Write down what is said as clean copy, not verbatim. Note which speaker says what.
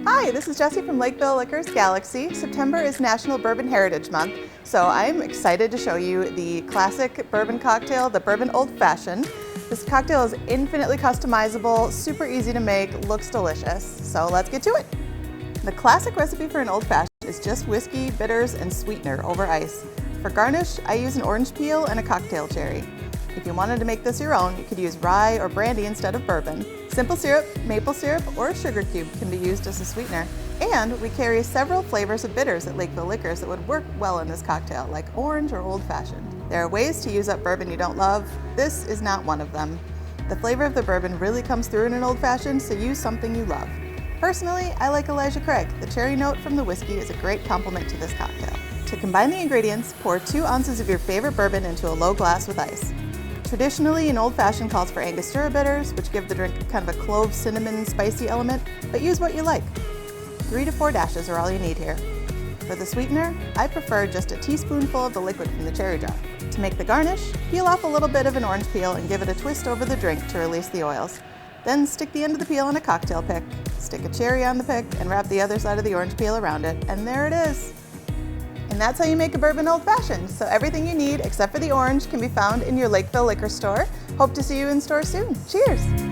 Speaker 1: Hi, this is Jessie from Lakeville Liquors Galaxy. September is National Bourbon Heritage Month, so I'm excited to show you the classic bourbon cocktail, the Bourbon Old Fashioned. This cocktail is infinitely customizable, super easy to make, looks delicious, so let's get to it. The classic recipe for an Old Fashioned is just whiskey, bitters, and sweetener over ice. For garnish, I use an orange peel and a cocktail cherry. If you wanted to make this your own, you could use rye or brandy instead of bourbon. Simple syrup, maple syrup, or a sugar cube can be used as a sweetener. And we carry several flavors of bitters at Lakeville Liquors that would work well in this cocktail, like orange or old fashioned. There are ways to use up bourbon you don't love. This is not one of them. The flavor of the bourbon really comes through in an old fashioned, so use something you love. Personally, I like Elijah Craig. The cherry note from the whiskey is a great complement to this cocktail. To combine the ingredients, pour 2 ounces of your favorite bourbon into a low glass with ice. Traditionally, an old fashioned calls for Angostura bitters, which give the drink kind of a clove, cinnamon, spicy element, but use what you like. 3 to 4 dashes are all you need here. For the sweetener, I prefer just a teaspoonful of the liquid from the cherry jar. To make the garnish, peel off a little bit of an orange peel and give it a twist over the drink to release the oils. Then stick the end of the peel on a cocktail pick, stick a cherry on the pick, and wrap the other side of the orange peel around it, and there it is. And that's how you make a bourbon old fashioned. So everything you need except for the orange can be found in your Lakeville Liquor store. Hope to see you in store soon. Cheers!